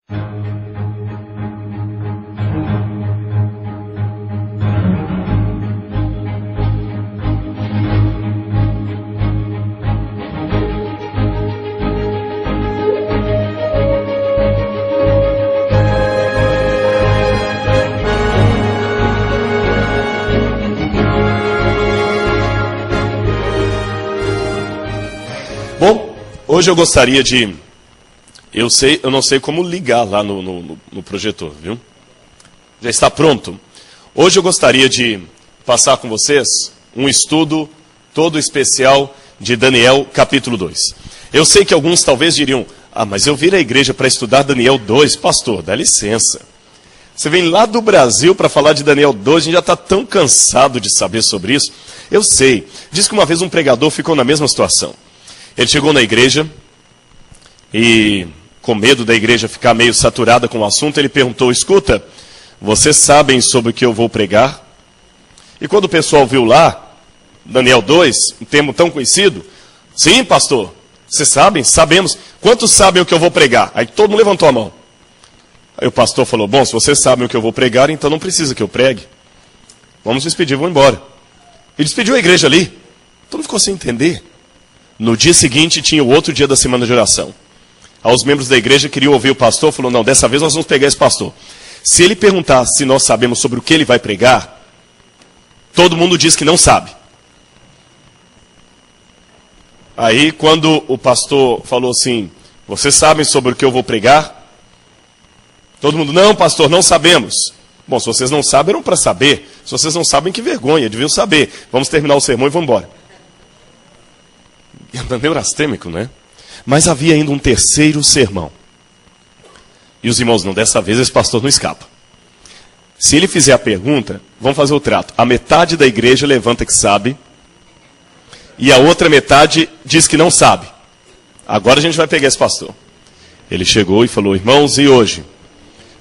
Bom, hoje eu gostaria de... Eu não sei como ligar lá no projetor, viu? Já está pronto? Hoje eu gostaria de passar com vocês um estudo todo especial de Daniel, capítulo 2. Eu sei que alguns talvez diriam, mas eu vim à igreja para estudar Daniel 2. Pastor, dá licença. Você vem lá do Brasil para falar de Daniel 2, a gente já está tão cansado de saber sobre isso. Eu sei. Diz que uma vez um pregador ficou na mesma situação. Ele chegou na igreja e, com medo da igreja ficar meio saturada com o assunto, ele perguntou, escuta, vocês sabem sobre o que eu vou pregar? E quando o pessoal viu lá, Daniel 2, um termo tão conhecido, sim, pastor, vocês sabem? Sabemos. Quantos sabem o que eu vou pregar? Aí todo mundo levantou a mão. Aí o pastor falou, bom, se vocês sabem o que eu vou pregar, então não precisa que eu pregue. Vamos despedir, vamos embora. Ele despediu a igreja ali. Todo mundo ficou sem entender. No dia seguinte, tinha o outro dia da semana de oração. Aí os membros da igreja queriam ouvir o pastor, falou, não, dessa vez nós vamos pegar esse pastor. Se ele perguntar se nós sabemos sobre o que ele vai pregar, todo mundo diz que não sabe. Aí, quando o pastor falou assim, vocês sabem sobre o que eu vou pregar? Todo mundo, não, pastor, não sabemos. Bom, se vocês não sabem, eram para saber. Se vocês não sabem, que vergonha, deviam saber. Vamos terminar o sermão e vamos embora. Neurastêmico, né? Mas havia ainda um terceiro sermão. E os irmãos, não, dessa vez esse pastor não escapa. Se ele fizer a pergunta, vamos fazer o trato. A metade da igreja levanta que sabe, e a outra metade diz que não sabe. Agora a gente vai pegar esse pastor. Ele chegou e falou, irmãos, e hoje?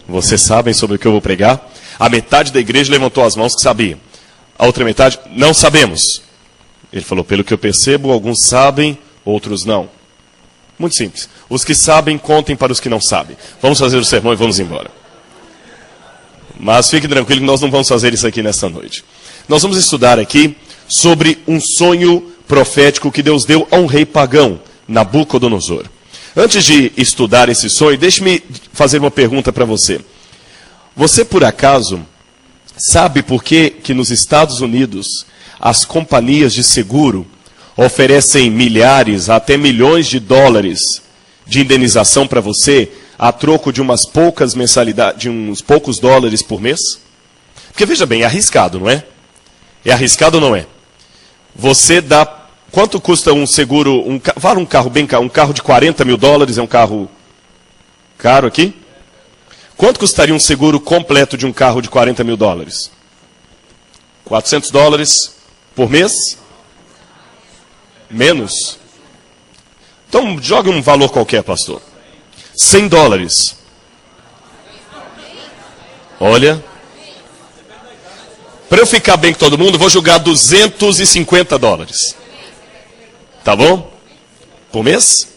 Vocês sabem sobre o que eu vou pregar? A metade da igreja levantou as mãos que sabia. A outra metade, não sabemos. Ele falou, pelo que eu percebo, alguns sabem, outros não. Muito simples. Os que sabem, contem para os que não sabem. Vamos fazer o sermão e vamos embora. Mas fique tranquilo que nós não vamos fazer isso aqui nesta noite. Nós vamos estudar aqui sobre um sonho profético que Deus deu a um rei pagão, Nabucodonosor. Antes de estudar esse sonho, deixe-me fazer uma pergunta para você. Você, por acaso, sabe por que nos Estados Unidos as companhias de seguro oferecem milhares, até milhões de dólares de indenização para você, a troco de umas poucas mensalidades, de uns poucos dólares por mês? Porque veja bem, é arriscado, não é? É arriscado ou não é? Você dá... Quanto custa um seguro? Vale um carro bem caro, um carro de 40 mil dólares, é um carro caro aqui? Quanto custaria um seguro completo de um carro de 40 mil dólares? 400 dólares por mês? Menos? Então, jogue um valor qualquer, pastor. 100 dólares. Olha. Para eu ficar bem com todo mundo, vou jogar 250 dólares. Tá bom? Por mês?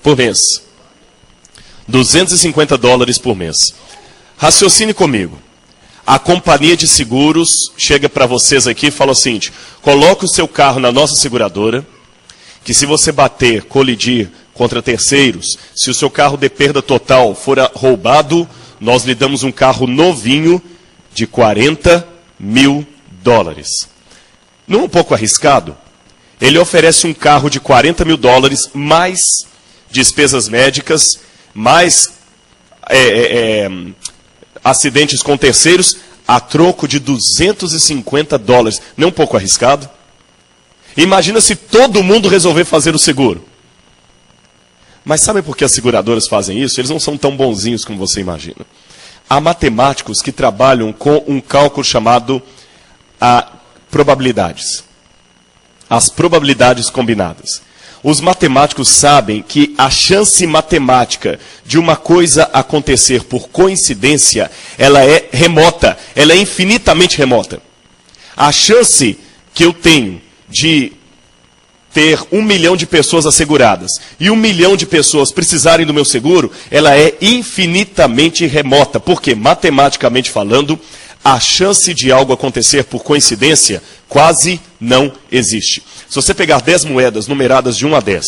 Por mês. 250 dólares por mês. Raciocine comigo. A companhia de seguros chega para vocês aqui e fala o seguinte, coloque o seu carro na nossa seguradora, que se você bater, colidir contra terceiros, se o seu carro de perda total for roubado, nós lhe damos um carro novinho de 40 mil dólares. Não é um pouco arriscado? Ele oferece um carro de 40 mil dólares, mais despesas médicas, mais acidentes com terceiros, a troco de 250 dólares. Não é um pouco arriscado? Imagina se todo mundo resolver fazer o seguro. Mas sabe por que as seguradoras fazem isso? Eles não são tão bonzinhos como você imagina. Há matemáticos que trabalham com um cálculo chamado probabilidades. As probabilidades combinadas. Os matemáticos sabem que a chance matemática de uma coisa acontecer por coincidência, ela é remota, ela é infinitamente remota. A chance que eu tenho de ter 1 milhão de pessoas asseguradas e 1 milhão de pessoas precisarem do meu seguro, ela é infinitamente remota, porque matematicamente falando, a chance de algo acontecer por coincidência quase não existe. Se você pegar 10 moedas numeradas de 1 a 10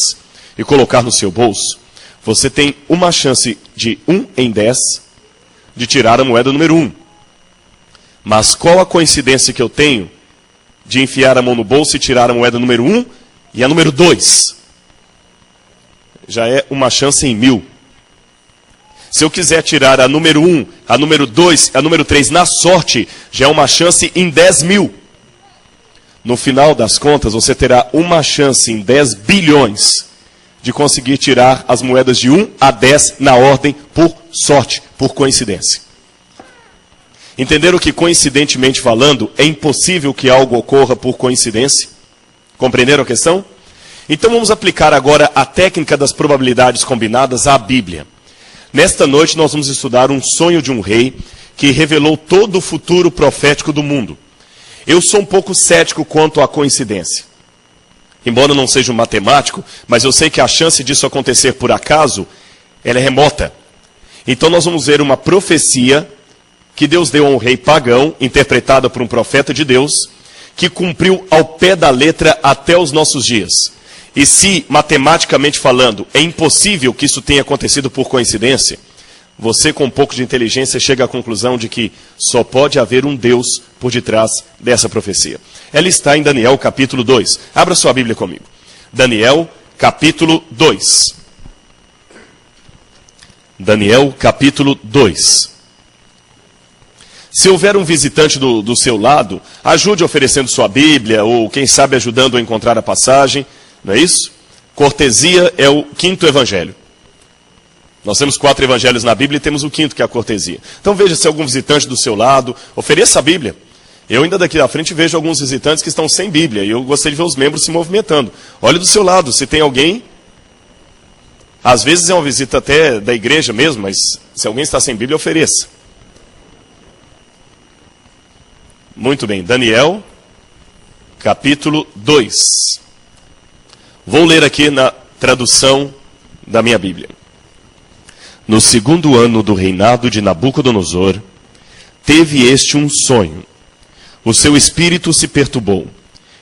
e colocar no seu bolso, você tem uma chance de 1 em 10 de tirar a moeda número 1. Mas qual a coincidência que eu tenho de enfiar a mão no bolso e tirar a moeda número 1 e a número 2? Já é uma chance em 1000. Se eu quiser tirar a número 1, a número 2, a número 3 na sorte, já é uma chance em 10.000. No final das contas, você terá uma chance em 10 bilhões de conseguir tirar as moedas de 1 a 10 na ordem por sorte, por coincidência. Entenderam que, coincidentemente falando, é impossível que algo ocorra por coincidência? Compreenderam a questão? Então vamos aplicar agora a técnica das probabilidades combinadas à Bíblia. Nesta noite nós vamos estudar um sonho de um rei que revelou todo o futuro profético do mundo. Eu sou um pouco cético quanto à coincidência. Embora eu não seja um matemático, mas eu sei que a chance disso acontecer por acaso, ela é remota. Então nós vamos ver uma profecia que Deus deu a um rei pagão, interpretada por um profeta de Deus, que cumpriu ao pé da letra até os nossos dias. E se, matematicamente falando, é impossível que isso tenha acontecido por coincidência, você, com um pouco de inteligência, chega à conclusão de que só pode haver um Deus por detrás dessa profecia. Ela está em Daniel, capítulo 2. Abra sua Bíblia comigo. Daniel, capítulo 2. Daniel, capítulo 2. Se houver um visitante do seu lado, ajude oferecendo sua Bíblia, ou quem sabe ajudando a encontrar a passagem. Não é isso? Cortesia é o 5º evangelho. Nós temos 4 evangelhos na Bíblia e temos o 5º, que é a cortesia. Então veja se algum visitante do seu lado, ofereça a Bíblia. Eu ainda daqui à frente vejo alguns visitantes que estão sem Bíblia, e eu gostaria de ver os membros se movimentando. Olhe do seu lado, se tem alguém. Às vezes é uma visita até da igreja mesmo, mas se alguém está sem Bíblia, ofereça. Muito bem, Daniel, capítulo 2. Vou ler aqui na tradução da minha Bíblia. No 2º ano do reinado de Nabucodonosor, teve este um sonho. O seu espírito se perturbou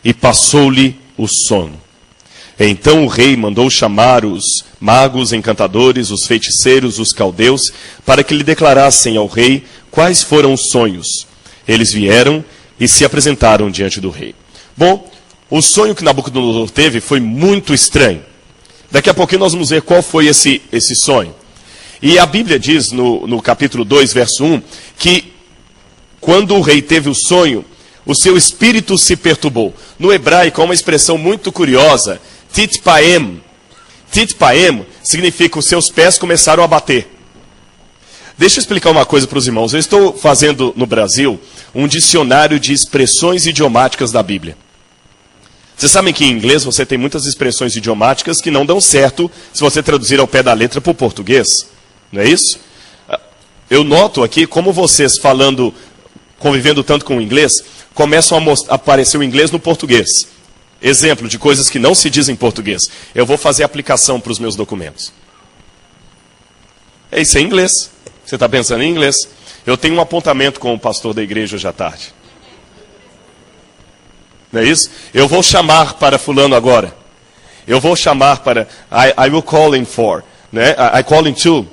e passou-lhe o sono. Então o rei mandou chamar os magos, encantadores, os feiticeiros, os caldeus, para que lhe declarassem ao rei quais foram os sonhos. Eles vieram e se apresentaram diante do rei. Bom, o sonho que Nabucodonosor teve foi muito estranho. Daqui a pouquinho nós vamos ver qual foi esse sonho. E a Bíblia diz no capítulo 2, verso 1, que quando o rei teve o sonho, o seu espírito se perturbou. No hebraico há uma expressão muito curiosa, titpaem. Titpaem significa os seus pés começaram a bater. Deixa eu explicar uma coisa para os irmãos. Eu estou fazendo no Brasil um dicionário de expressões idiomáticas da Bíblia. Vocês sabem que em inglês você tem muitas expressões idiomáticas que não dão certo se você traduzir ao pé da letra para o português. Não é isso? Eu noto aqui como vocês falando, convivendo tanto com o inglês, começam a aparecer o inglês no português. Exemplo de coisas que não se dizem em português. Eu vou fazer aplicação para os meus documentos. Isso é inglês. Você está pensando em inglês. Eu tenho um apontamento com o pastor da igreja hoje à tarde. Não é isso? Eu vou chamar para fulano agora. Eu vou chamar para... I will call in for. Né? I call in to.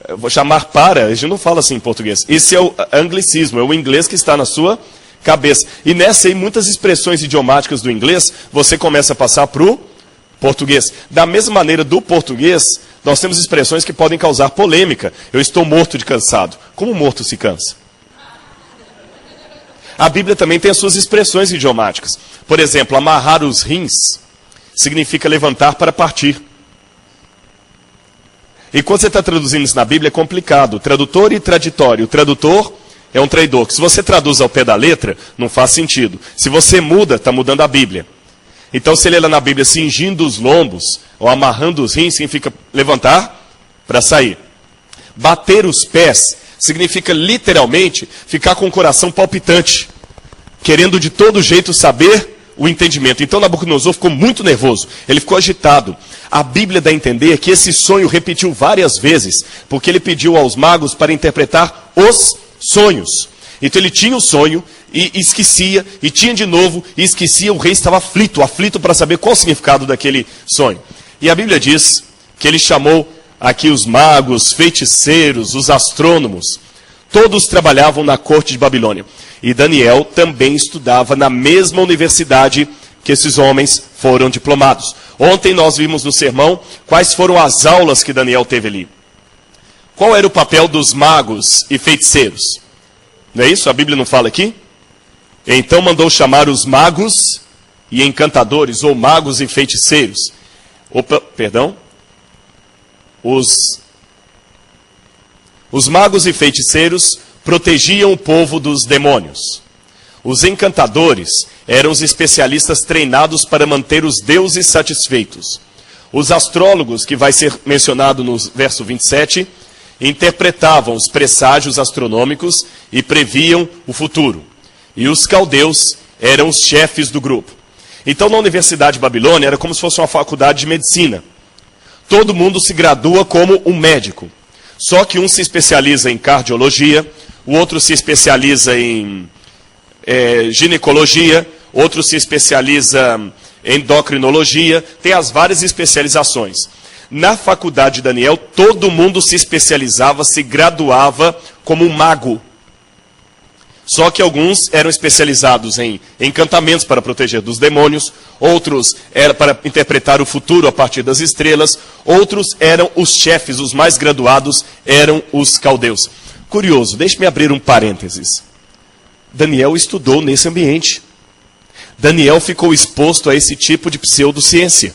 Eu vou chamar para. A gente não fala assim em português. Esse é o anglicismo. É o inglês que está na sua cabeça. E nessa aí, muitas expressões idiomáticas do inglês, você começa a passar para o português. Da mesma maneira, do português, nós temos expressões que podem causar polêmica. Eu estou morto de cansado. Como morto se cansa? A Bíblia também tem as suas expressões idiomáticas. Por exemplo, amarrar os rins significa levantar para partir. E quando você está traduzindo isso na Bíblia é complicado. Tradutor e traditório. O tradutor é um traidor. Se você traduz ao pé da letra, não faz sentido. Se você muda, está mudando a Bíblia. Então, se ele lê na Bíblia cingindo os lombos, ou amarrando os rins, significa levantar para sair. Bater os pés significa literalmente ficar com o coração palpitante, querendo de todo jeito saber o entendimento. Então Nabucodonosor ficou muito nervoso, ele ficou agitado. A Bíblia dá a entender que esse sonho repetiu várias vezes, porque ele pediu aos magos para interpretar os sonhos. Então ele tinha o sonho e esquecia, e tinha de novo e esquecia. O rei estava aflito para saber qual o significado daquele sonho. E a Bíblia diz que ele chamou aqui os magos, feiticeiros, os astrônomos. Todos trabalhavam na corte de Babilônia. E Daniel também estudava na mesma universidade que esses homens foram diplomados. Ontem nós vimos no sermão quais foram as aulas que Daniel teve ali. Qual era o papel dos magos e feiticeiros? Não é isso? A Bíblia não fala aqui? Então mandou chamar os magos e encantadores, ou magos e feiticeiros. Os magos e feiticeiros protegiam o povo dos demônios. Os encantadores eram os especialistas treinados para manter os deuses satisfeitos. Os astrólogos, que vai ser mencionado no verso 27, interpretavam os presságios astronômicos e previam o futuro. E os caldeus eram os chefes do grupo. Então, na Universidade de Babilônia, era como se fosse uma faculdade de medicina. Todo mundo se gradua como um médico. Só que um se especializa em cardiologia, o outro se especializa em ginecologia, outro se especializa em endocrinologia, tem as várias especializações. Na faculdade de Daniel, todo mundo se especializava, se graduava como um mago. Só que alguns eram especializados em encantamentos para proteger dos demônios, outros eram para interpretar o futuro a partir das estrelas, outros eram os chefes, os mais graduados eram os caldeus. Curioso, deixe-me abrir um parênteses. Daniel estudou nesse ambiente. Daniel ficou exposto a esse tipo de pseudociência.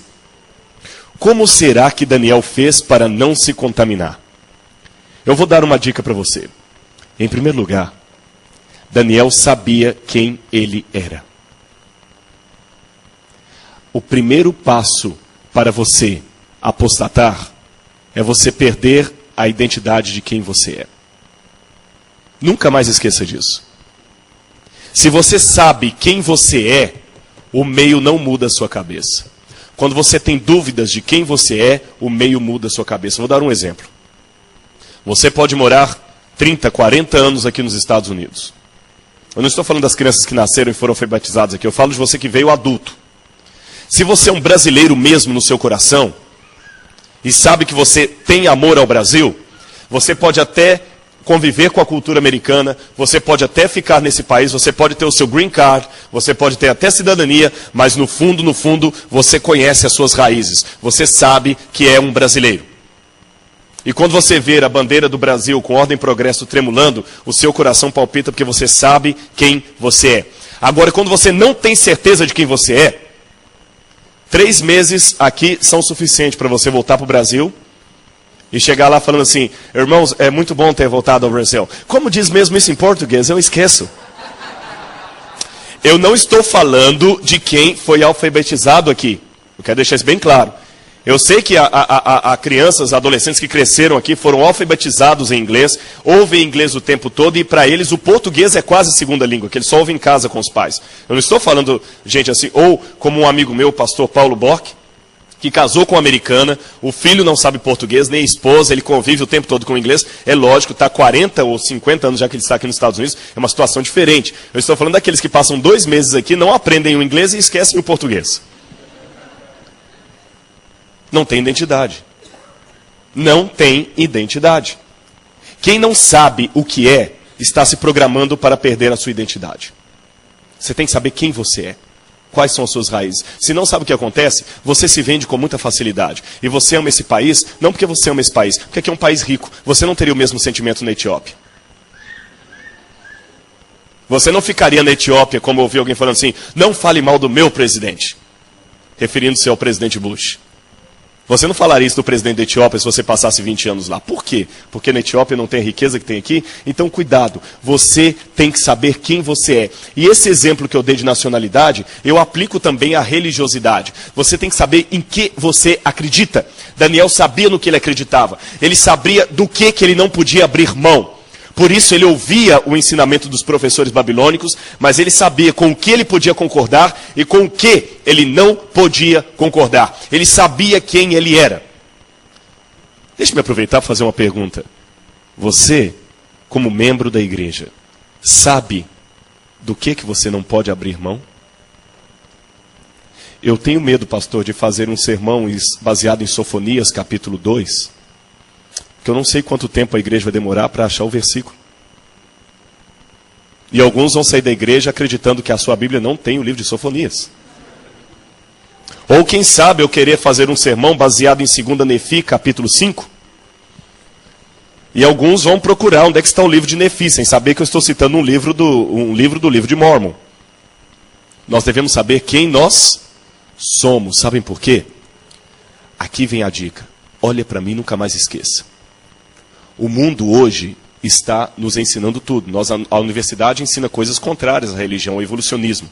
Como será que Daniel fez para não se contaminar? Eu vou dar uma dica para você. Em primeiro lugar, Daniel sabia quem ele era. O primeiro passo para você apostatar é você perder a identidade de quem você é. Nunca mais esqueça disso. Se você sabe quem você é, o meio não muda a sua cabeça. Quando você tem dúvidas de quem você é, o meio muda a sua cabeça. Vou dar um exemplo. Você pode morar 30, 40 anos aqui nos Estados Unidos. Eu não estou falando das crianças que nasceram e foram batizadas aqui. Eu falo de você que veio adulto. Se você é um brasileiro mesmo no seu coração, e sabe que você tem amor ao Brasil, você pode até conviver com a cultura americana, você pode até ficar nesse país, você pode ter o seu green card, você pode ter até cidadania, mas no fundo, você conhece as suas raízes. Você sabe que é um brasileiro. E quando você ver a bandeira do Brasil com ordem e progresso tremulando, o seu coração palpita porque você sabe quem você é. Agora, quando você não tem certeza de quem você é, 3 meses aqui são suficientes para você voltar para o Brasil e chegar lá falando assim: irmãos, é muito bom ter voltado ao Brasil. Como diz mesmo isso em português? Eu esqueço. Eu não estou falando de quem foi alfabetizado aqui. Eu quero deixar isso bem claro. Eu sei que há crianças, adolescentes que cresceram aqui, foram alfabetizados em inglês, ouvem inglês o tempo todo, e para eles o português é quase segunda língua, que eles só ouvem em casa com os pais. Eu não estou falando, gente, assim, ou como um amigo meu, o pastor Paulo Bock, que casou com uma americana, o filho não sabe português, nem a esposa, ele convive o tempo todo com o inglês. É lógico, está 40 ou 50 anos já que ele está aqui nos Estados Unidos, é uma situação diferente. Eu estou falando daqueles que passam 2 meses aqui, não aprendem o inglês e esquecem o português. Não tem identidade. Não tem identidade. Quem não sabe o que é, está se programando para perder a sua identidade. Você tem que saber quem você é. Quais são as suas raízes. Se não sabe o que acontece, você se vende com muita facilidade. E você ama esse país, não porque você ama esse país, porque aqui é um país rico. Você não teria o mesmo sentimento na Etiópia. Você não ficaria na Etiópia, como eu ouvi alguém falando assim: não fale mal do meu presidente, referindo-se ao presidente Bush. Você não falaria isso do presidente da Etiópia se você passasse 20 anos lá. Por quê? Porque na Etiópia não tem a riqueza que tem aqui? Então, cuidado. Você tem que saber quem você é. E esse exemplo que eu dei de nacionalidade, eu aplico também à religiosidade. Você tem que saber em que você acredita. Daniel sabia no que ele acreditava. Ele sabia do que ele não podia abrir mão. Por isso ele ouvia o ensinamento dos professores babilônicos, mas ele sabia com o que ele podia concordar e com o que ele não podia concordar. Ele sabia quem ele era. Deixe-me aproveitar para fazer uma pergunta. Você, como membro da igreja, sabe do que você não pode abrir mão? Eu tenho medo, pastor, de fazer um sermão baseado em Sofonias, capítulo 2, porque eu não sei quanto tempo a igreja vai demorar para achar o versículo. E alguns vão sair da igreja acreditando que a sua Bíblia não tem o livro de Sofonias. Ou quem sabe eu querer fazer um sermão baseado em 2 Nefi, capítulo 5, e alguns vão procurar onde é que está o livro de Nefi, sem saber que eu estou citando um livro do livro de Mórmon. Nós devemos saber quem nós somos. Sabem por quê? Aqui vem a dica. Olha para mim, nunca mais esqueça. O mundo hoje está nos ensinando tudo. A universidade ensina coisas contrárias à religião, ao evolucionismo.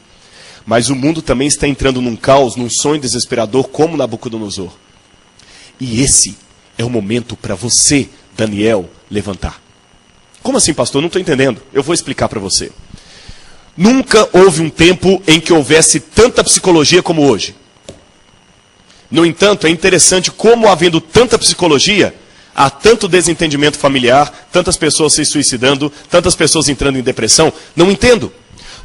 Mas o mundo também está entrando num caos, num sonho desesperador, como Nabucodonosor. E esse é o momento para você, Daniel, levantar. Como assim, pastor? Não estou entendendo. Eu vou explicar para você. Nunca houve um tempo em que houvesse tanta psicologia como hoje. No entanto, é interessante como, havendo tanta psicologia, há tanto desentendimento familiar, tantas pessoas se suicidando, tantas pessoas entrando em depressão. Não entendo.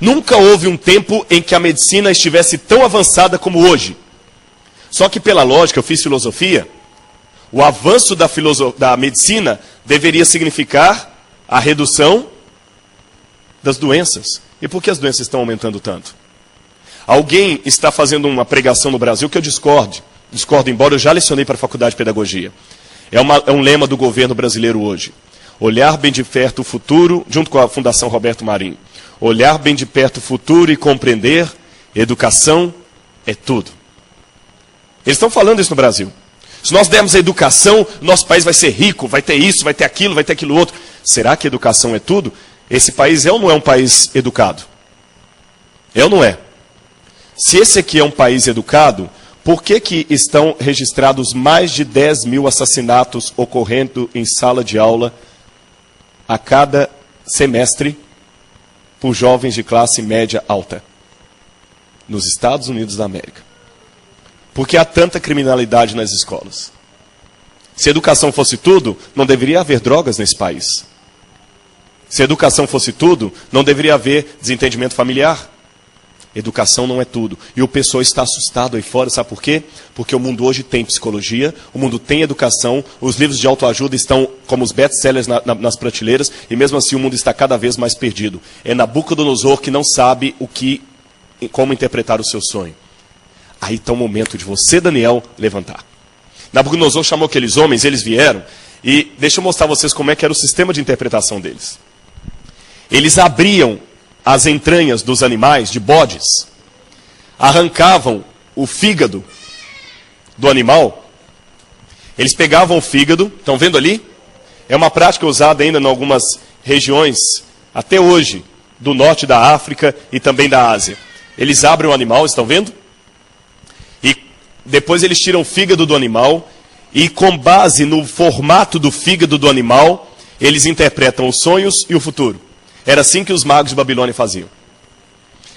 Nunca houve um tempo em que a medicina estivesse tão avançada como hoje. Só que pela lógica, eu fiz filosofia, o avanço da medicina deveria significar a redução das doenças. E por que as doenças estão aumentando tanto? Alguém está fazendo uma pregação no Brasil que eu discordo, embora eu já lecionei para a Faculdade de Pedagogia. É um lema do governo brasileiro hoje. Olhar bem de perto o futuro, junto com a Fundação Roberto Marinho. Olhar bem de perto o futuro e compreender, educação é tudo. Eles estão falando isso no Brasil. Se nós dermos a educação, nosso país vai ser rico, vai ter isso, vai ter aquilo outro. Será que educação é tudo? Esse país é ou não é um país educado? É ou não é? Se esse aqui é um país educado, por que estão registrados mais de 10 mil assassinatos ocorrendo em sala de aula a cada semestre por jovens de classe média alta? Nos Estados Unidos da América. Por que há tanta criminalidade nas escolas? Se educação fosse tudo, não deveria haver drogas nesse país. Se educação fosse tudo, não deveria haver desentendimento familiar. Educação não é tudo. E o pessoal está assustado aí fora, sabe por quê? Porque o mundo hoje tem psicologia, o mundo tem educação, os livros de autoajuda estão como os best-sellers nas prateleiras, e mesmo assim o mundo está cada vez mais perdido. É Nabucodonosor que não sabe como interpretar o seu sonho. Aí está o momento de você, Daniel, levantar. Nabucodonosor chamou aqueles homens, eles vieram, e deixa eu mostrar a vocês como é que era o sistema de interpretação deles. Eles abriam as entranhas dos animais, de bodes, arrancavam o fígado do animal, eles pegavam o fígado, estão vendo ali? É uma prática usada ainda em algumas regiões, até hoje, do norte da África e também da Ásia. Eles abrem o animal, estão vendo? E depois eles tiram o fígado do animal, e com base no formato do fígado do animal, eles interpretam os sonhos e o futuro. Era assim que os magos de Babilônia faziam.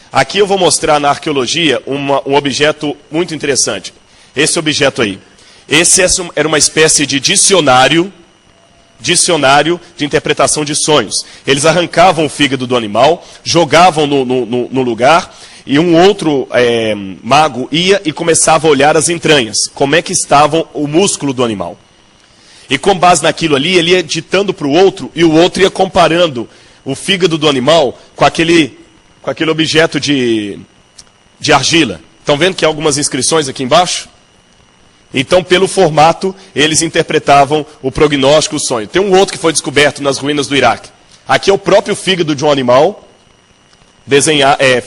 Aqui eu vou mostrar na arqueologia um objeto muito interessante. Esse objeto aí. Esse era uma espécie de dicionário de interpretação de sonhos. Eles arrancavam o fígado do animal, jogavam no lugar, e um outro mago ia e começava a olhar as entranhas. Como é que estavam o músculo do animal. E com base naquilo ali, ele ia ditando para o outro, e o outro ia comparando o fígado do animal com aquele objeto de argila. Estão vendo que há algumas inscrições aqui embaixo? Então, pelo formato, eles interpretavam o prognóstico, o sonho. Tem um outro que foi descoberto nas ruínas do Iraque. Aqui é o próprio fígado de um animal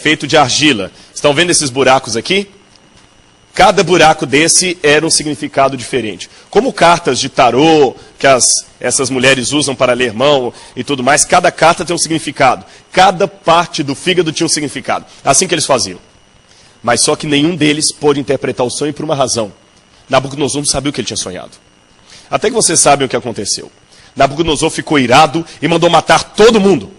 feito de argila. Estão vendo esses buracos aqui? Cada buraco desse era um significado diferente. Como cartas de tarô, que essas mulheres usam para ler mão e tudo mais, cada carta tem um significado. Cada parte do fígado tinha um significado. Assim que eles faziam. Mas só que nenhum deles pôde interpretar o sonho por uma razão. Nabucodonosor não sabia o que ele tinha sonhado. Até que vocês sabem o que aconteceu. Nabucodonosor ficou irado e mandou matar todo mundo.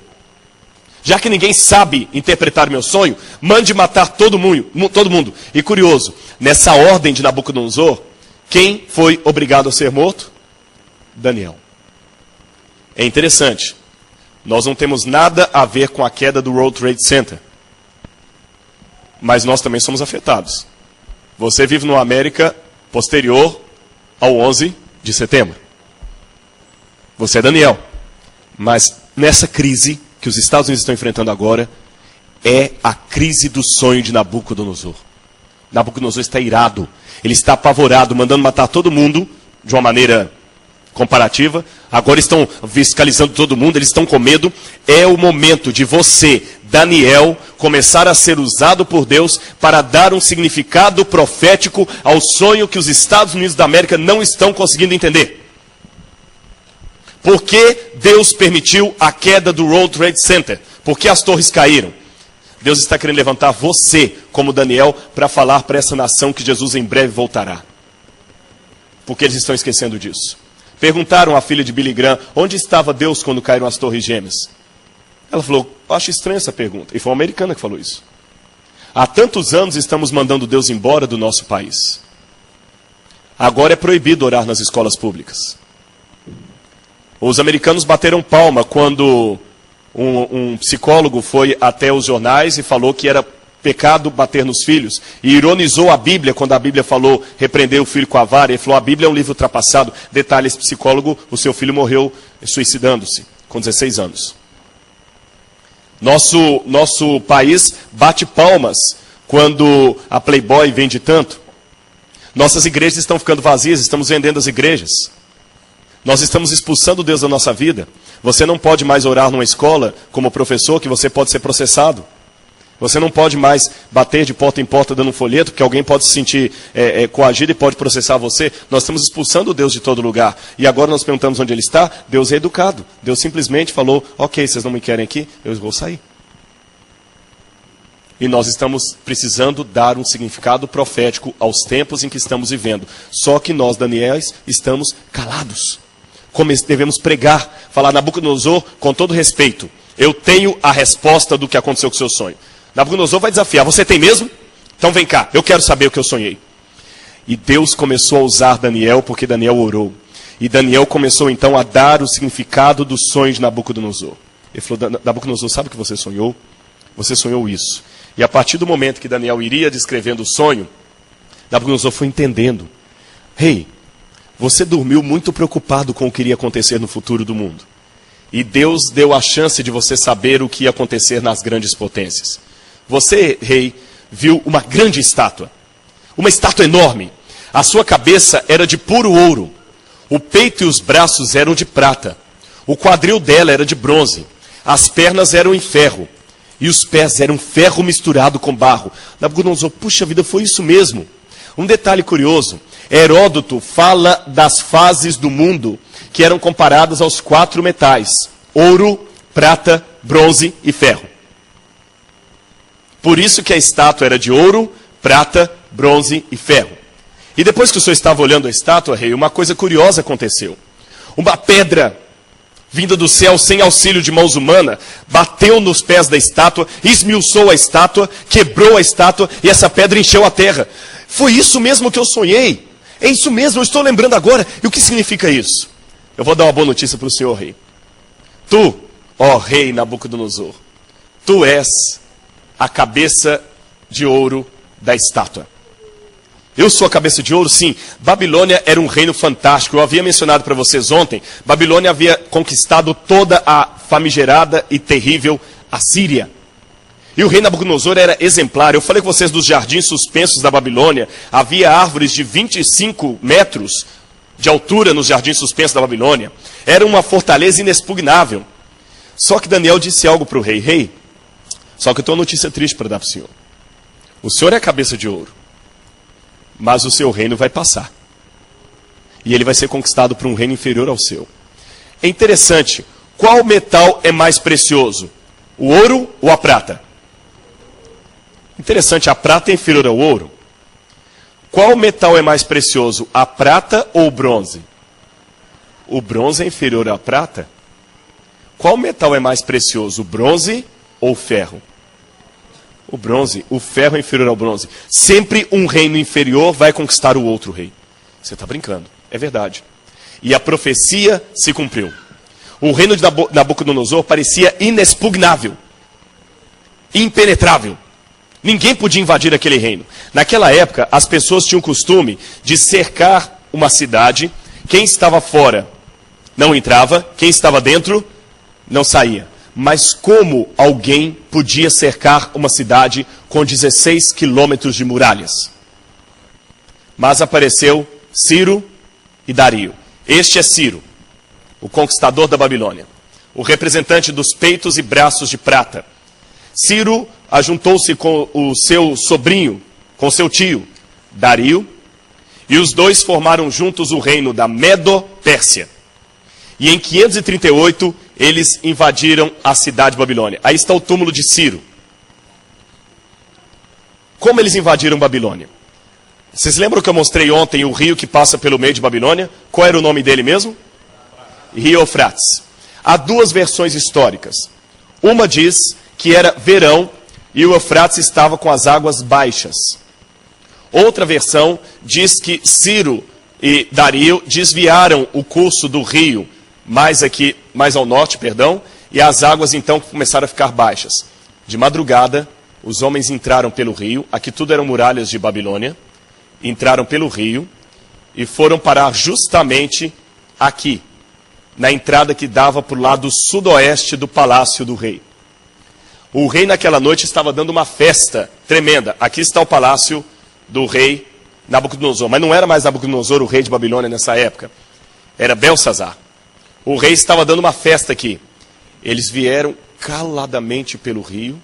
Já que ninguém sabe interpretar meu sonho, mande matar todo mundo. E curioso, nessa ordem de Nabucodonosor, quem foi obrigado a ser morto? Daniel. É interessante. Nós não temos nada a ver com a queda do World Trade Center. Mas nós também somos afetados. Você vive numa América posterior ao 11 de setembro. Você é Daniel. Mas nessa crise que os Estados Unidos estão enfrentando agora, é a crise do sonho de Nabucodonosor. Nabucodonosor está irado. Ele está apavorado, mandando matar todo mundo de uma maneira comparativa. Agora estão fiscalizando todo mundo, eles estão com medo. É o momento de você, Daniel, começar a ser usado por Deus para dar um significado profético ao sonho que os Estados Unidos da América não estão conseguindo entender. Por que Deus permitiu a queda do World Trade Center? Por que as torres caíram? Deus está querendo levantar você, como Daniel, para falar para essa nação que Jesus em breve voltará. Porque eles estão esquecendo disso. Perguntaram à filha de Billy Graham, onde estava Deus quando caíram as torres gêmeas? Ela falou, acho estranha essa pergunta. E foi uma americana que falou isso. Há tantos anos estamos mandando Deus embora do nosso país. Agora é proibido orar nas escolas públicas. Os americanos bateram palma quando um psicólogo foi até os jornais e falou que era pecado bater nos filhos. E ironizou a Bíblia quando a Bíblia falou repreender o filho com a vara. Ele falou, a Bíblia é um livro ultrapassado. Detalhe, esse psicólogo, o seu filho morreu suicidando-se com 16 anos. Nosso país bate palmas quando a Playboy vende tanto. Nossas igrejas estão ficando vazias, estamos vendendo as igrejas. Nós estamos expulsando Deus da nossa vida. Você não pode mais orar numa escola como professor, que você pode ser processado. Você não pode mais bater de porta em porta dando um folheto, porque alguém pode se sentir coagido e pode processar você. Nós estamos expulsando Deus de todo lugar. E agora nós perguntamos onde Ele está. Deus é educado. Deus simplesmente falou, ok, vocês não me querem aqui, eu vou sair. E nós estamos precisando dar um significado profético aos tempos em que estamos vivendo. Só que nós, Daniéis, estamos calados. Como devemos pregar, falar, Nabucodonosor, com todo respeito, eu tenho a resposta do que aconteceu com o seu sonho. Nabucodonosor vai desafiar, você tem mesmo? Então vem cá, eu quero saber o que eu sonhei. E Deus começou a usar Daniel, porque Daniel orou. E Daniel começou então a dar o significado do sonho de Nabucodonosor. Ele falou, Nabucodonosor, sabe o que você sonhou? Você sonhou isso. E a partir do momento que Daniel iria descrevendo o sonho, Nabucodonosor foi entendendo. Rei, você dormiu muito preocupado com o que iria acontecer no futuro do mundo. E Deus deu a chance de você saber o que ia acontecer nas grandes potências. Você, rei, viu uma grande estátua. Uma estátua enorme. A sua cabeça era de puro ouro. O peito e os braços eram de prata. O quadril dela era de bronze. As pernas eram em ferro. E os pés eram ferro misturado com barro. Nabucodonosor, puxa vida, foi isso mesmo. Um detalhe curioso. Heródoto fala das fases do mundo que eram comparadas aos 4 metais. Ouro, prata, bronze e ferro. Por isso que a estátua era de ouro, prata, bronze e ferro. E depois que o senhor estava olhando a estátua, rei, uma coisa curiosa aconteceu. Uma pedra vinda do céu sem auxílio de mãos humanas, bateu nos pés da estátua, esmiuçou a estátua, quebrou a estátua e essa pedra encheu a terra. Foi isso mesmo que eu sonhei. É isso mesmo, eu estou lembrando agora. E o que significa isso? Eu vou dar uma boa notícia para o senhor, rei. Tu, ó rei Nabucodonosor, tu és a cabeça de ouro da estátua. Eu sou a cabeça de ouro, sim. Babilônia era um reino fantástico. Eu havia mencionado para vocês ontem. Babilônia havia conquistado toda a famigerada e terrível Assíria. E o rei Nabucodonosor era exemplar. Eu falei com vocês dos jardins suspensos da Babilônia. Havia árvores de 25 metros de altura nos jardins suspensos da Babilônia. Era uma fortaleza inexpugnável. Só que Daniel disse algo para o rei. Rei, só que eu tenho uma notícia triste para dar para o senhor. O senhor é a cabeça de ouro. Mas o seu reino vai passar. E ele vai ser conquistado por um reino inferior ao seu. É interessante. Qual metal é mais precioso? O ouro ou a prata? Interessante, a prata é inferior ao ouro. Qual metal é mais precioso? A prata ou o bronze? o bronze é inferior à prata? Qual metal é mais precioso, o bronze ou o ferro? O bronze. O ferro é inferior ao bronze. Sempre um reino inferior vai conquistar o outro rei. Você está brincando. É verdade. E a profecia se cumpriu. O reino de Nabucodonosor parecia inexpugnável, impenetrável. Ninguém podia invadir aquele reino. Naquela época, as pessoas tinham o costume de cercar uma cidade. Quem estava fora não entrava, quem estava dentro não saía. Mas como alguém podia cercar uma cidade com 16 quilômetros de muralhas? Mas apareceu Ciro e Dario. Este é Ciro, o conquistador da Babilônia, o representante dos peitos e braços de prata. Ciro ajuntou-se com o seu sobrinho, com seu tio, Dario, e os dois formaram juntos o reino da Medo-Pérsia. E em 538, eles invadiram a cidade de Babilônia. Aí está o túmulo de Ciro. Como eles invadiram Babilônia? Vocês lembram que eu mostrei ontem o rio que passa pelo meio de Babilônia? Qual era o nome dele mesmo? Rio Eufrates. Há duas versões históricas. Uma diz que era verão e o Eufrates estava com as águas baixas. Outra versão diz que Ciro e Dario desviaram o curso do rio mais ao norte, e as águas então começaram a ficar baixas. De madrugada, os homens entraram pelo rio, aqui tudo eram muralhas de Babilônia, entraram pelo rio e foram parar justamente aqui, na entrada que dava para o lado sudoeste do palácio do rei. O rei naquela noite estava dando uma festa tremenda. Aqui está o palácio do rei Nabucodonosor. Mas não era mais Nabucodonosor o rei de Babilônia nessa época. Era Belsazar. O rei estava dando uma festa aqui. Eles vieram caladamente pelo rio,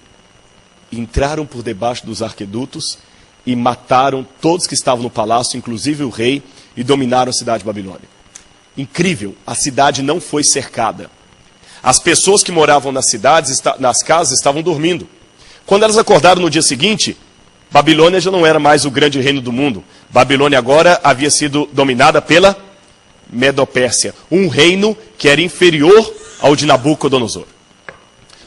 entraram por debaixo dos arquedutos e mataram todos que estavam no palácio, inclusive o rei, e dominaram a cidade de Babilônia. Incrível, a cidade não foi cercada. As pessoas que moravam nas cidades, nas casas, estavam dormindo. Quando elas acordaram no dia seguinte, Babilônia já não era mais o grande reino do mundo. Babilônia agora havia sido dominada pela Medo-Pérsia, um reino que era inferior ao de Nabucodonosor.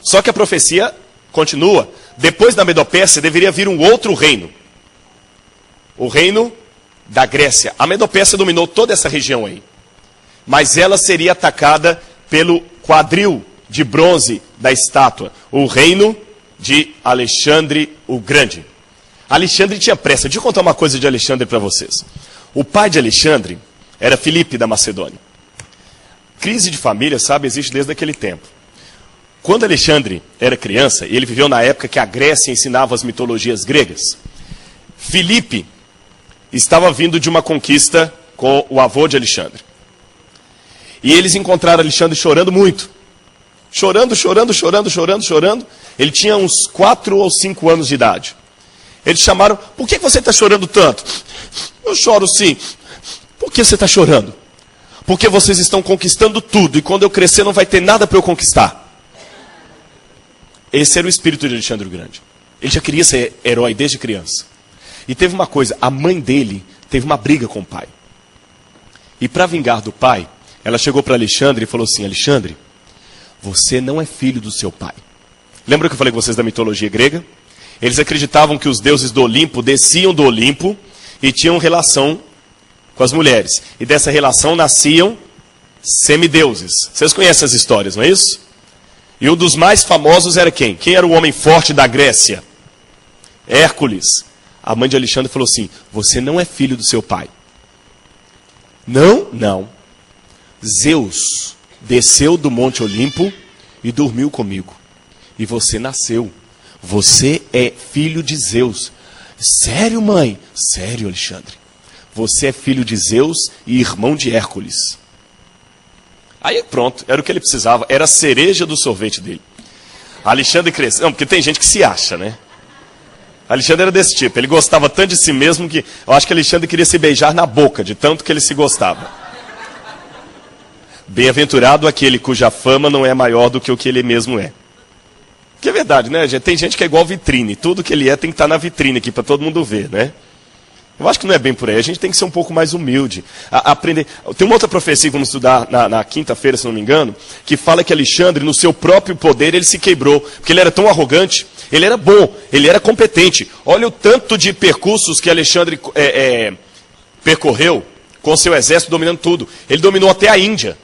Só que a profecia continua. Depois da Medo-Pérsia deveria vir um outro reino. O reino da Grécia. A Medo-Pérsia dominou toda essa região aí. Mas ela seria atacada pelo quadril de bronze da estátua. O reino de Alexandre o Grande. Alexandre tinha pressa. Deixa eu contar uma coisa de Alexandre para vocês. O pai de Alexandre era Filipe da Macedônia. Crise de família, sabe, existe desde aquele tempo. Quando Alexandre era criança, e ele viveu na época que a Grécia ensinava as mitologias gregas, Filipe estava vindo de uma conquista com o avô de Alexandre. E eles encontraram Alexandre chorando muito. Chorando. Ele tinha uns 4 ou 5 anos de idade. Eles chamaram, por que você está chorando tanto? Eu choro sim. Por que você está chorando? Porque vocês estão conquistando tudo, e quando eu crescer não vai ter nada para eu conquistar. Esse era o espírito de Alexandre o Grande. Ele já queria ser herói desde criança. E teve uma coisa, a mãe dele teve uma briga com o pai. E para vingar do pai, ela chegou para Alexandre e falou assim, Alexandre, você não é filho do seu pai. Lembra que eu falei com vocês da mitologia grega? Eles acreditavam que os deuses do Olimpo desciam do Olimpo e tinham relação com as mulheres. E dessa relação nasciam semideuses. Vocês conhecem as histórias, não é isso? E um dos mais famosos era quem? Quem era o homem forte da Grécia? Hércules. A mãe de Alexandre falou assim, você não é filho do seu pai. Não, não. Zeus desceu do Monte Olimpo e dormiu comigo. E você nasceu. Você é filho de Zeus. Sério, mãe? Sério, Alexandre. Você é filho de Zeus e irmão de Hércules. Aí pronto, era o que ele precisava. Era a cereja do sorvete dele. Alexandre cresceu. Não, porque tem gente que se acha, né? Alexandre era desse tipo. Ele gostava tanto de si mesmo que eu acho que Alexandre queria se beijar na boca, de tanto que ele se gostava. Bem-aventurado aquele cuja fama não é maior do que o que ele mesmo é. Que é verdade, né, gente? Tem gente que é igual vitrine. Tudo que ele é tem que estar na vitrine aqui para todo mundo ver, né? Eu acho que não é bem por aí. A gente tem que ser um pouco mais humilde. Aprender. Tem uma outra profecia que vamos estudar na quinta-feira, se não me engano, que fala que Alexandre, no seu próprio poder, ele se quebrou. Porque ele era tão arrogante. Ele era bom, ele era competente. Olha o tanto de percursos que Alexandre percorreu com seu exército dominando tudo. Ele dominou até a Índia.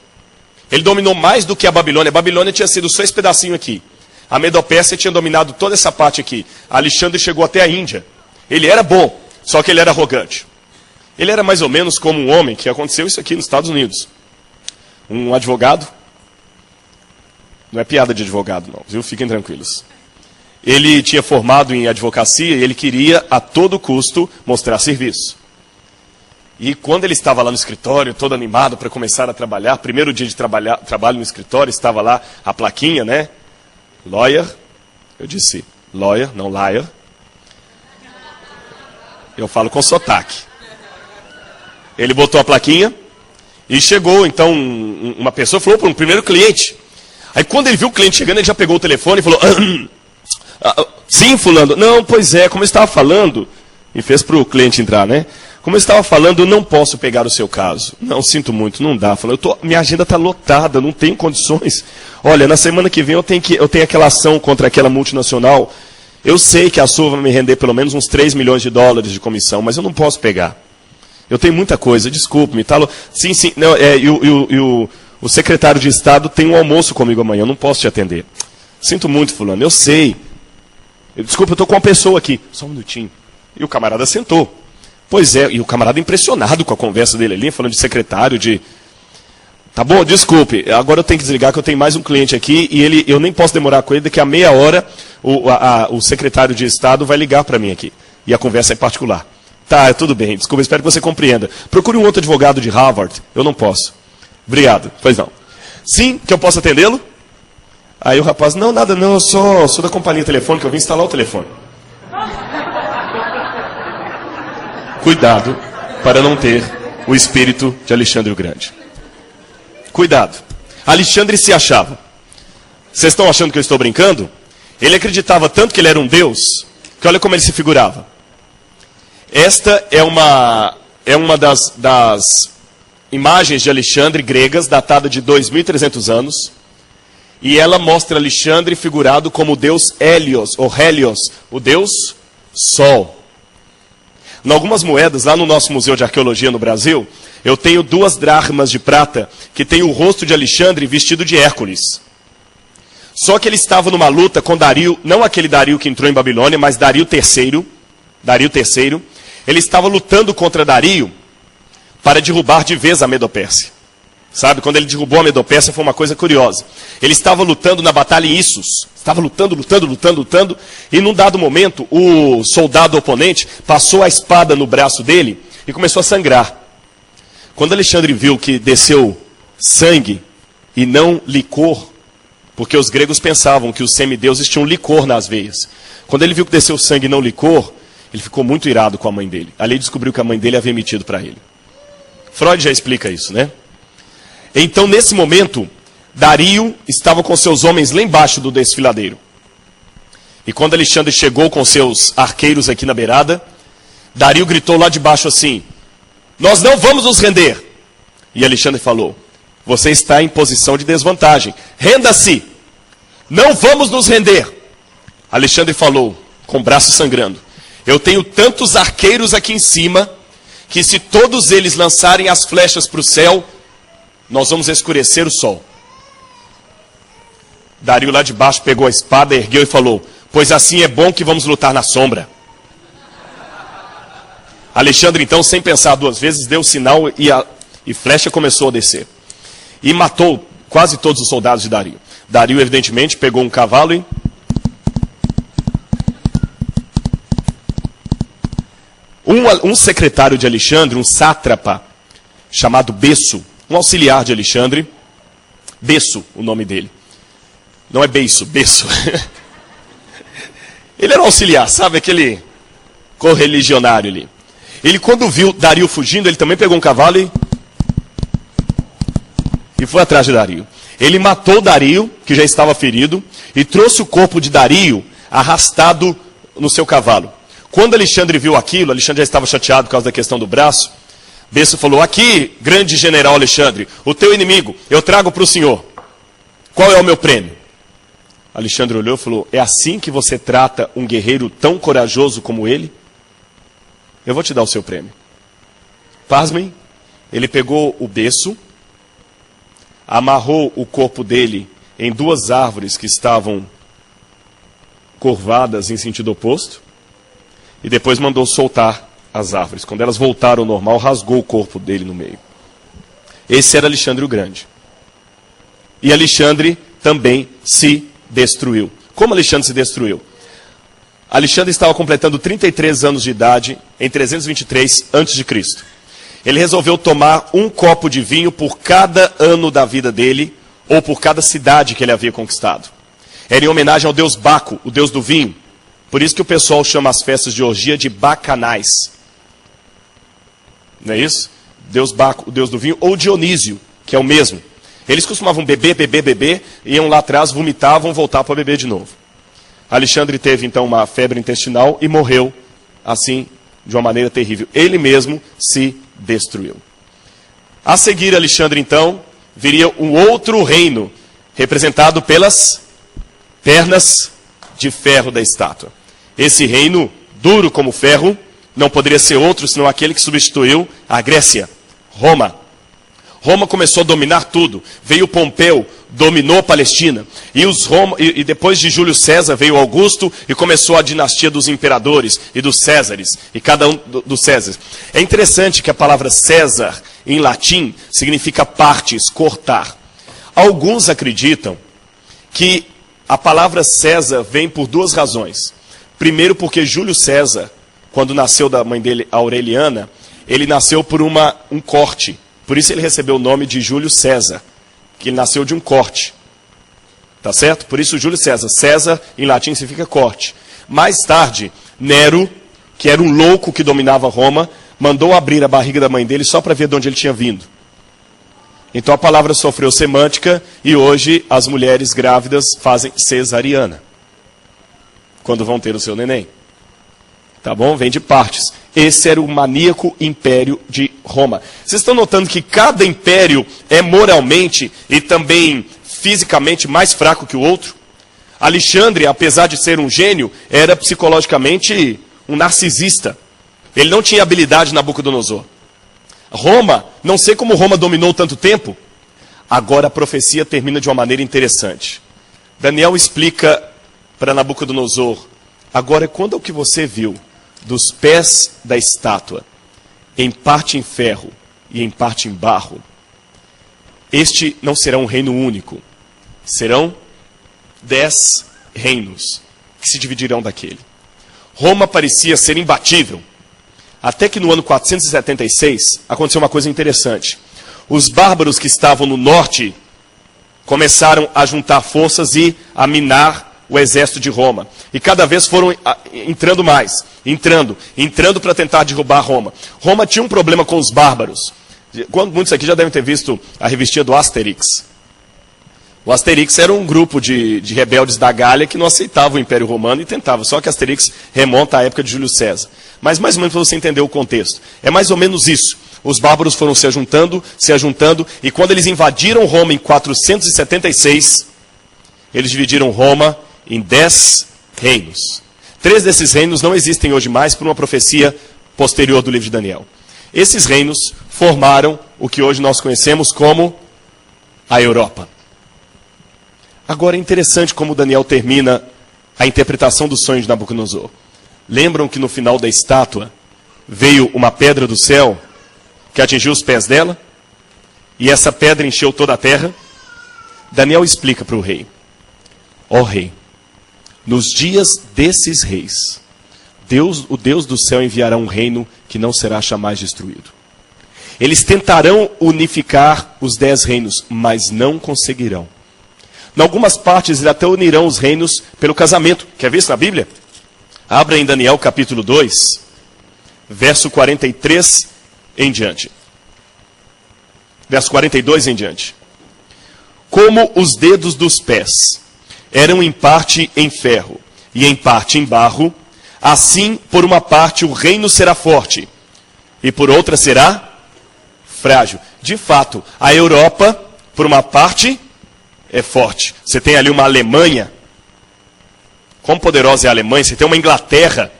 Ele dominou mais do que a Babilônia. A Babilônia tinha sido só esse pedacinho aqui. A Medo-Pérsia tinha dominado toda essa parte aqui. Alexandre chegou até a Índia. Ele era bom, só que ele era arrogante. Ele era mais ou menos como um homem, que aconteceu isso aqui nos Estados Unidos. Um advogado. Não é piada de advogado, não, viu? Fiquem tranquilos. Ele tinha formado em advocacia e ele queria, a todo custo, mostrar serviço. E quando ele estava lá no escritório, todo animado para começar a trabalhar, primeiro dia de trabalho no escritório, estava lá a plaquinha, né? Lawyer. Eu disse lawyer, não liar. Eu falo com sotaque. Ele botou a plaquinha e chegou, então, uma pessoa falou para um primeiro cliente. Aí quando ele viu o cliente chegando, ele já pegou o telefone e falou... sim, fulano. Não, pois é, como eu estava falando... E fez para o cliente entrar, né? Como eu estava falando, eu não posso pegar o seu caso. Não, sinto muito, não dá. Falou, minha agenda está lotada, não tenho condições. Olha, na semana que vem eu tenho aquela ação contra aquela multinacional. Eu sei que a sua vai me render pelo menos uns 3 milhões de dólares de comissão, mas eu não posso pegar. Eu tenho muita coisa, desculpe-me. Tá? Sim, não, o secretário de Estado tem um almoço comigo amanhã, eu não posso te atender. Sinto muito, fulano, eu sei. Desculpa, eu estou com uma pessoa aqui. Só um minutinho. E o camarada sentou. Pois é, e o camarada impressionado com a conversa dele ali, falando de secretário, de... Tá bom, desculpe, agora eu tenho que desligar que eu tenho mais um cliente aqui e eu nem posso demorar com ele, daqui a meia hora o secretário de Estado vai ligar para mim aqui. E a conversa é particular. Tá, tudo bem, desculpa, espero que você compreenda. Procure um outro advogado de Harvard. Eu não posso. Obrigado. Pois não. Sim, que eu posso atendê-lo? Aí o rapaz, não, nada não, eu sou da companhia telefônica, eu vim instalar o telefone. Cuidado para não ter o espírito de Alexandre o Grande. Cuidado. Alexandre se achava. Vocês estão achando que eu estou brincando? Ele acreditava tanto que ele era um deus, que olha como ele se figurava. Esta é uma das imagens de Alexandre gregas, datada de 2.300 anos. E ela mostra Alexandre figurado como o deus Hélios, ou Hélios, o deus Sol. Em algumas moedas, lá no nosso Museu de Arqueologia no Brasil, eu tenho 2 dracmas de prata que tem o rosto de Alexandre vestido de Hércules. Só que ele estava numa luta com Dario, não aquele Dario que entrou em Babilônia, mas Dario III. Ele estava lutando contra Dario para derrubar de vez a Medo-Pérsia. Sabe, quando ele derrubou a Medo-Pérsia foi uma coisa curiosa. Ele estava lutando na batalha em Issus. Estava lutando. E num dado momento, o soldado oponente passou a espada no braço dele e começou a sangrar. Quando Alexandre viu que desceu sangue e não licor, porque os gregos pensavam que os semideuses tinham licor nas veias. Quando ele viu que desceu sangue e não licor, ele ficou muito irado com a mãe dele. Ali descobriu que a mãe dele havia mentido para ele. Freud já explica isso, né? Então, nesse momento, Dario estava com seus homens lá embaixo do desfiladeiro. E quando Alexandre chegou com seus arqueiros aqui na beirada, Dario gritou lá de baixo assim, nós não vamos nos render. E Alexandre falou, você está em posição de desvantagem. Renda-se. Não vamos nos render. Alexandre falou, com o braço sangrando, eu tenho tantos arqueiros aqui em cima, que se todos eles lançarem as flechas para o céu, nós vamos escurecer o sol. Dario lá de baixo pegou a espada, ergueu e falou, pois assim é bom que vamos lutar na sombra. Alexandre então, sem pensar 2 vezes, deu o sinal e flecha começou a descer. E matou quase todos os soldados de Dario. Dario, evidentemente, pegou um cavalo e... Um secretário de Alexandre, um sátrapa, chamado Besso, um auxiliar de Alexandre, Besso, o nome dele. Não é Beiço, Besso. Ele era um auxiliar, sabe, aquele correligionário ali. Ele, quando viu Dario fugindo, ele também pegou um cavalo e foi atrás de Dario. Ele matou Dario, que já estava ferido, e trouxe o corpo de Dario arrastado no seu cavalo. Quando Alexandre viu aquilo, Alexandre já estava chateado por causa da questão do braço. Bêcio falou: aqui, grande general Alexandre, o teu inimigo, eu trago para o senhor. Qual é o meu prêmio? Alexandre olhou e falou: é assim que você trata um guerreiro tão corajoso como ele? Eu vou te dar o seu prêmio. Pasmem, ele pegou o bêcio, amarrou o corpo dele em 2 árvores que estavam curvadas em sentido oposto, e depois mandou soltar as árvores. Quando elas voltaram ao normal, rasgou o corpo dele no meio. Esse era Alexandre o Grande. E Alexandre também se destruiu. Como Alexandre se destruiu? Alexandre estava completando 33 anos de idade em 323 a.C. Ele resolveu tomar 1 copo de vinho por cada ano da vida dele, ou por cada cidade que ele havia conquistado. Era em homenagem ao deus Baco, o deus do vinho. Por isso que o pessoal chama as festas de orgia de bacanais. Não é isso? Deus Baco, o deus do vinho, ou Dionísio, que é o mesmo. Eles costumavam beber, iam lá atrás, vomitavam, voltavam para beber de novo. Alexandre teve então uma febre intestinal e morreu assim, de uma maneira terrível. Ele mesmo se destruiu. A seguir, Alexandre então, viria um outro reino, representado pelas pernas de ferro da estátua. Esse reino, duro como ferro, não poderia ser outro senão aquele que substituiu a Grécia, Roma. Roma começou a dominar tudo. Veio Pompeu, dominou a Palestina. E depois de Júlio César veio Augusto e começou a dinastia dos imperadores e dos Césares. E cada um dos Césares. É interessante que a palavra César, em latim, significa partes, cortar. Alguns acreditam que a palavra César vem por 2 razões. Primeiro, porque Júlio César, quando nasceu da mãe dele, Aureliana, ele nasceu por um corte. Por isso ele recebeu o nome de Júlio César, que ele nasceu de um corte. Tá certo? Por isso Júlio César. César, em latim, significa corte. Mais tarde, Nero, que era um louco que dominava Roma, mandou abrir a barriga da mãe dele só para ver de onde ele tinha vindo. Então a palavra sofreu semântica e hoje as mulheres grávidas fazem cesariana quando vão ter o seu neném. Tá bom? Vem de partes. Esse era o maníaco império de Roma. Vocês estão notando que cada império é moralmente e também fisicamente mais fraco que o outro? Alexandre, apesar de ser um gênio, era psicologicamente um narcisista. Ele não tinha habilidade Nabucodonosor. Roma, não sei como Roma dominou tanto tempo. Agora a profecia termina de uma maneira interessante. Daniel explica para Nabucodonosor: agora, quando é o que você viu dos pés da estátua, em parte em ferro e em parte em barro, este não será um reino único. Serão 10 reinos que se dividirão daquele. Roma parecia ser imbatível. Até que no ano 476 aconteceu uma coisa interessante. Os bárbaros que estavam no norte começaram a juntar forças e a minar o exército de Roma. E cada vez foram entrando mais, entrando para tentar derrubar Roma. Roma tinha um problema com os bárbaros. Muitos aqui já devem ter visto a revistinha do Asterix. O Asterix era um grupo de rebeldes da Gália que não aceitavam o Império Romano e tentavam. Só que Asterix remonta à época de Júlio César. Mas mais ou menos para você entender o contexto. É mais ou menos isso. Os bárbaros foram se ajuntando, e quando eles invadiram Roma em 476, eles dividiram Roma em 10 reinos. 3 desses reinos não existem hoje mais por uma profecia posterior do livro de Daniel. Esses reinos formaram o que hoje nós conhecemos como a Europa. Agora é interessante como Daniel termina a interpretação do sonho de Nabucodonosor. Lembram que no final da estátua veio uma pedra do céu que atingiu os pés dela? E essa pedra encheu toda a terra? Daniel explica para o rei: ó rei, nos dias desses reis, o Deus do céu enviará um reino que não será jamais destruído. Eles tentarão unificar os 10 reinos, mas não conseguirão. Em algumas partes, eles até unirão os reinos pelo casamento. Quer ver isso na Bíblia? Abra em Daniel capítulo 2, verso 43 em diante. Verso 42 em diante. Como os dedos dos pés eram em parte em ferro e em parte em barro, Assim, por uma parte, o reino será forte, e por outra será frágil. De fato, a Europa, por uma parte, é forte. Você tem ali uma Alemanha. Quão poderosa é a Alemanha? Você tem uma Inglaterra.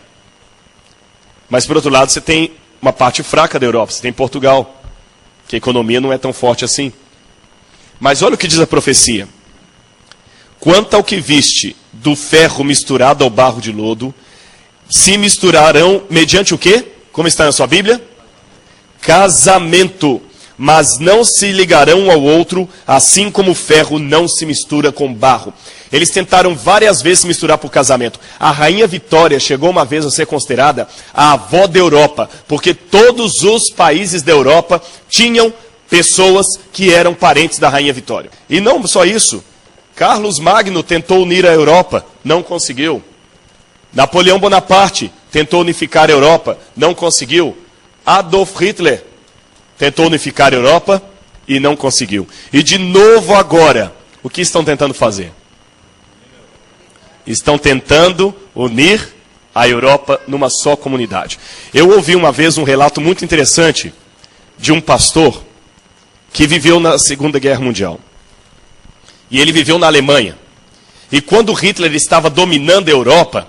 Mas, por outro lado, você tem uma parte fraca da Europa. Você tem Portugal, que a economia não é tão forte assim. Mas olha o que diz a profecia. Quanto ao que viste do ferro misturado ao barro de lodo, se misturarão mediante o quê? Como está na sua Bíblia? Casamento. Mas não se ligarão um ao outro, assim como o ferro não se mistura com barro. Eles tentaram várias vezes se misturar por casamento. A rainha Vitória chegou uma vez a ser considerada a avó da Europa, porque todos os países da Europa tinham pessoas que eram parentes da rainha Vitória. E não só isso, Carlos Magno tentou unir a Europa, não conseguiu. Napoleão Bonaparte tentou unificar a Europa, não conseguiu. Adolf Hitler tentou unificar a Europa e não conseguiu. E de novo agora, o que estão tentando fazer? Estão tentando unir a Europa numa só comunidade. Eu ouvi uma vez um relato muito interessante de um pastor que viveu na Segunda Guerra Mundial. E ele viveu na Alemanha. E quando Hitler estava dominando a Europa,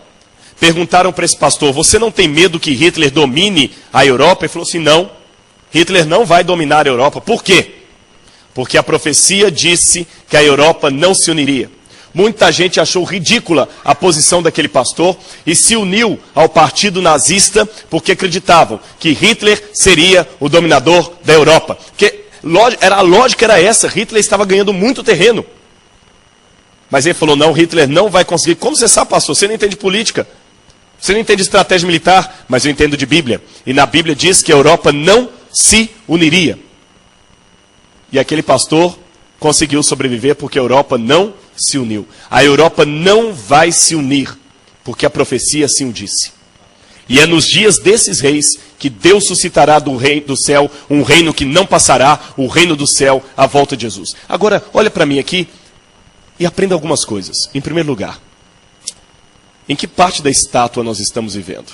perguntaram para esse pastor, você não tem medo que Hitler domine a Europa? Ele falou assim, não. Hitler não vai dominar a Europa. Por quê? Porque a profecia disse que a Europa não se uniria. Muita gente achou ridícula a posição daquele pastor e se uniu ao partido nazista porque acreditavam que Hitler seria o dominador da Europa. Porque a lógica era essa, Hitler estava ganhando muito terreno. Mas ele falou, não, Hitler não vai conseguir. Como você sabe, pastor? Você não entende política. Você não entende de estratégia militar, mas eu entendo de Bíblia. E na Bíblia diz que a Europa não se uniria. E aquele pastor conseguiu sobreviver porque a Europa não se uniu. A Europa não vai se unir, porque a profecia assim o disse. E é nos dias desses reis que Deus suscitará do reino do céu um reino que não passará, o reino do céu, à volta de Jesus. Agora, olha para mim aqui e aprenda algumas coisas. Em primeiro lugar, em que parte da estátua nós estamos vivendo?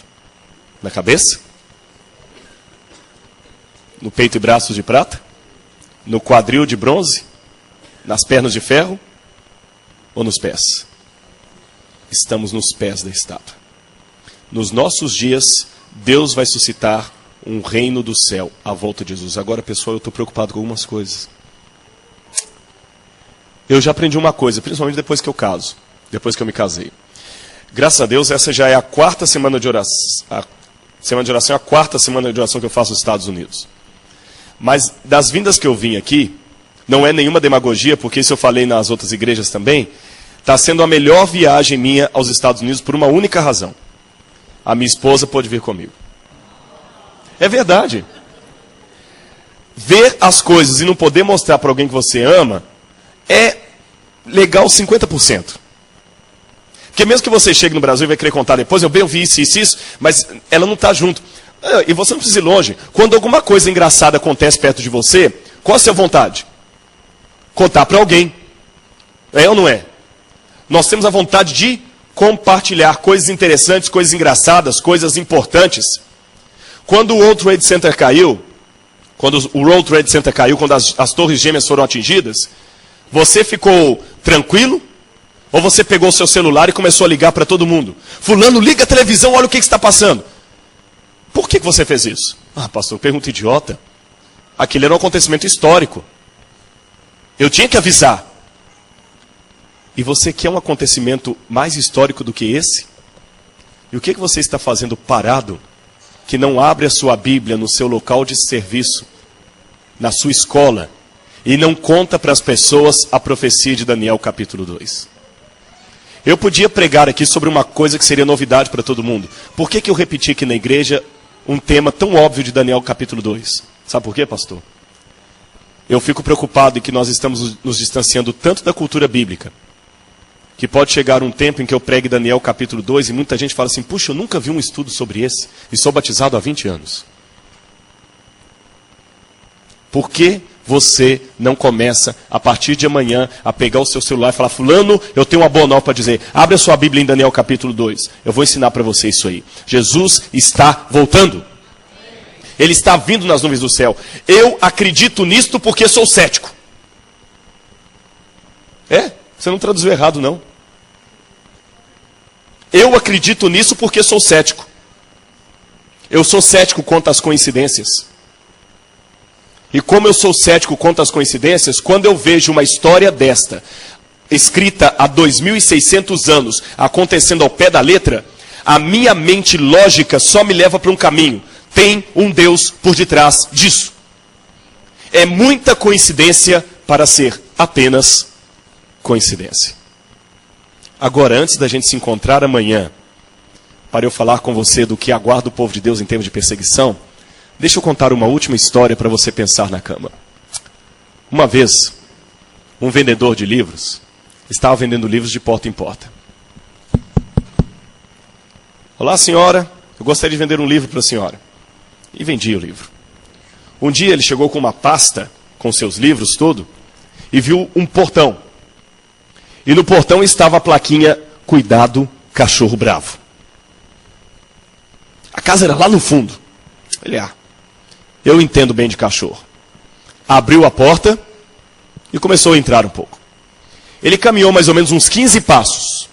Na cabeça? No peito e braços de prata? No quadril de bronze? Nas pernas de ferro? Ou nos pés? Estamos nos pés da estátua. Nos nossos dias, Deus vai suscitar um reino do céu à volta de Jesus. Agora, pessoal, eu estou preocupado com algumas coisas. Eu já aprendi uma coisa, principalmente depois que eu caso, depois que eu me casei. Graças a Deus, essa já é a quarta semana de oração. A semana de oração é a quarta semana de oração que eu faço nos Estados Unidos. Mas das vindas que eu vim aqui, não é nenhuma demagogia, porque isso eu falei nas outras igrejas também, está sendo a melhor viagem minha aos Estados Unidos por uma única razão. A minha esposa pôde vir comigo. É verdade. Ver as coisas e não poder mostrar para alguém que você ama é legal 50%. Porque mesmo que você chegue no Brasil e vai querer contar depois, eu vi isso, mas ela não está junto. E você não precisa ir longe. Quando alguma coisa engraçada acontece perto de você, qual a sua vontade? Contar para alguém. É ou não é? Nós temos a vontade de compartilhar coisas interessantes, coisas engraçadas, coisas importantes. Quando o World Trade Center caiu, quando as torres gêmeas foram atingidas, você ficou tranquilo? Ou você pegou o seu celular e começou a ligar para todo mundo? Fulano, liga a televisão, olha o que está passando. Por que você fez isso? Ah, pastor, pergunta idiota. Aquele era um acontecimento histórico. Eu tinha que avisar. E você quer um acontecimento mais histórico do que esse? E o que você está fazendo parado, que não abre a sua Bíblia no seu local de serviço, na sua escola, e não conta para as pessoas a profecia de Daniel capítulo 2? Eu podia pregar aqui sobre uma coisa que seria novidade para todo mundo. Por que eu repeti aqui na igreja um tema tão óbvio de Daniel capítulo 2? Sabe por quê, pastor? Eu fico preocupado em que nós estamos nos distanciando tanto da cultura bíblica, que pode chegar um tempo em que eu pregue Daniel capítulo 2 e muita gente fala assim, puxa, eu nunca vi um estudo sobre esse e sou batizado há 20 anos. Por que você não começa, a partir de amanhã, a pegar o seu celular e falar, fulano, eu tenho uma boa nova para dizer. Abre a sua Bíblia em Daniel capítulo 2. Eu vou ensinar para você isso aí. Jesus está voltando. Ele está vindo nas nuvens do céu. Eu acredito nisto porque sou cético. Você não traduziu errado, não. Eu acredito nisso porque sou cético. Eu sou cético quanto às coincidências. E como eu sou cético quanto às coincidências, quando eu vejo uma história desta, escrita há 2.600 anos, acontecendo ao pé da letra, a minha mente lógica só me leva para um caminho. Tem um Deus por detrás disso. É muita coincidência para ser apenas coincidência. Agora, antes da gente se encontrar amanhã, para eu falar com você do que aguarda o povo de Deus em termos de perseguição, deixa eu contar uma última história para você pensar na cama. Uma vez, um vendedor de livros estava vendendo livros de porta em porta. Olá, senhora, eu gostaria de vender um livro para a senhora. E vendia o livro. Um dia ele chegou com uma pasta, com seus livros todo, e viu um portão. E no portão estava a plaquinha, cuidado, cachorro bravo. A casa era lá no fundo. Ele, eu entendo bem de cachorro. Abriu a porta e começou a entrar um pouco. Ele caminhou mais ou menos uns 15 passos.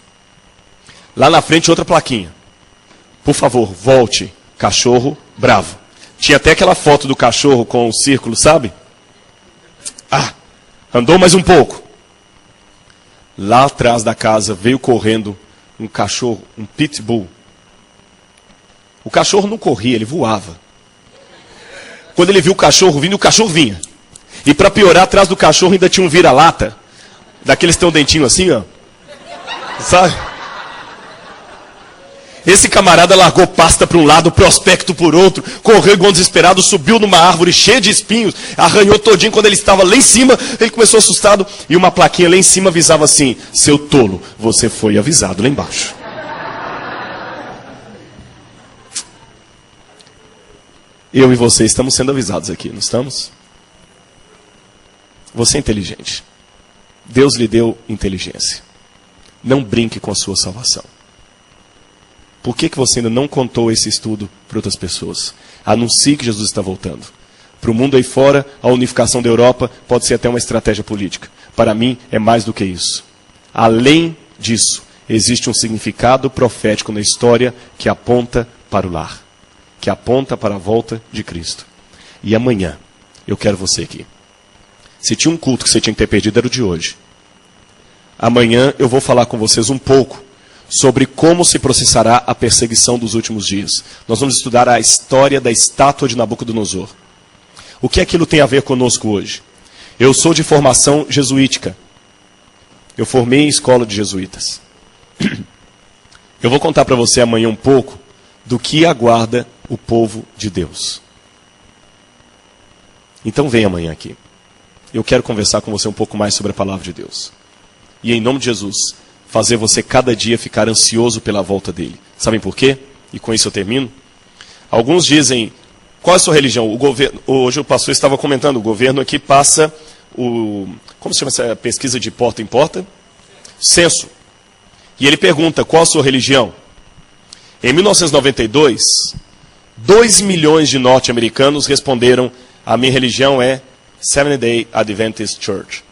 Lá na frente outra plaquinha. Por favor, volte, cachorro bravo. Tinha até aquela foto do cachorro com o círculo, sabe? Andou mais um pouco. Lá atrás da casa veio correndo um cachorro, um pitbull. O cachorro não corria, ele voava. Quando ele viu o cachorro vindo, o cachorro vinha. E para piorar, atrás do cachorro ainda tinha um vira-lata. Daqueles que tem um dentinho assim, ó. Sabe? Esse camarada largou pasta para um lado, prospecto por outro, correu igual desesperado, subiu numa árvore cheia de espinhos, arranhou todinho. Quando ele estava lá em cima, ele começou assustado, e uma plaquinha lá em cima avisava assim, seu tolo, você foi avisado lá embaixo. Eu e você estamos sendo avisados aqui, não estamos? Você é inteligente. Deus lhe deu inteligência. Não brinque com a sua salvação. Por que você ainda não contou esse estudo para outras pessoas? Anuncie que Jesus está voltando. Para o mundo aí fora, a unificação da Europa pode ser até uma estratégia política. Para mim, é mais do que isso. Além disso, existe um significado profético na história que aponta para o lar. Que aponta para a volta de Cristo. E amanhã, eu quero você aqui. Se tinha um culto que você tinha que ter perdido, era o de hoje. Amanhã eu vou falar com vocês um pouco sobre como se processará a perseguição dos últimos dias. Nós vamos estudar a história da estátua de Nabucodonosor. O que aquilo tem a ver conosco hoje? Eu sou de formação jesuítica. Eu formei em escola de jesuítas. Eu vou contar para você amanhã um pouco do que aguarda o povo de Deus. Então vem amanhã aqui. Eu quero conversar com você um pouco mais sobre a palavra de Deus. E em nome de Jesus, fazer você cada dia ficar ansioso pela volta dele. Sabem por quê? E com isso eu termino. Alguns dizem, qual é a sua religião? O governo, hoje o pastor estava comentando, o governo aqui passa como se chama essa pesquisa de porta em porta? Censo. E ele pergunta, qual a sua religião? Em 1992, 2 milhões de norte-americanos responderam, a minha religião é Seventh-day Adventist Church.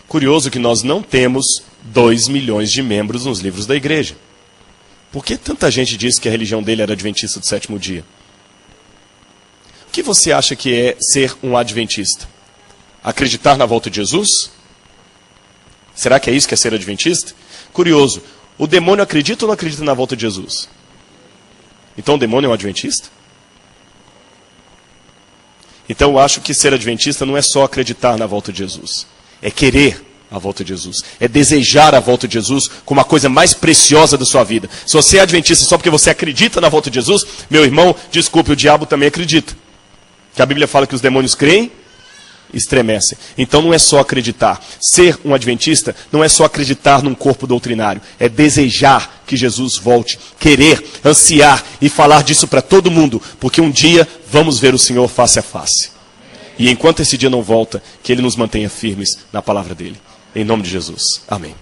Curioso que nós não temos 2 milhões de membros nos livros da igreja. Por que tanta gente disse que a religião dele era adventista do sétimo dia? O que você acha que é ser um adventista? Acreditar na volta de Jesus? Será que é isso que é ser adventista? Curioso, o demônio acredita ou não acredita na volta de Jesus? Então o demônio é um adventista? Então eu acho que ser adventista não é só acreditar na volta de Jesus. É querer a volta de Jesus. É desejar a volta de Jesus como a coisa mais preciosa da sua vida. Se você é adventista só porque você acredita na volta de Jesus, meu irmão, desculpe, o diabo também acredita. Que a Bíblia fala que os demônios creem e estremecem. Então não é só acreditar. Ser um adventista não é só acreditar num corpo doutrinário. É desejar que Jesus volte. Querer, ansiar e falar disso para todo mundo. Porque um dia vamos ver o Senhor face a face. E enquanto esse dia não volta, que Ele nos mantenha firmes na palavra dele. Em nome de Jesus. Amém.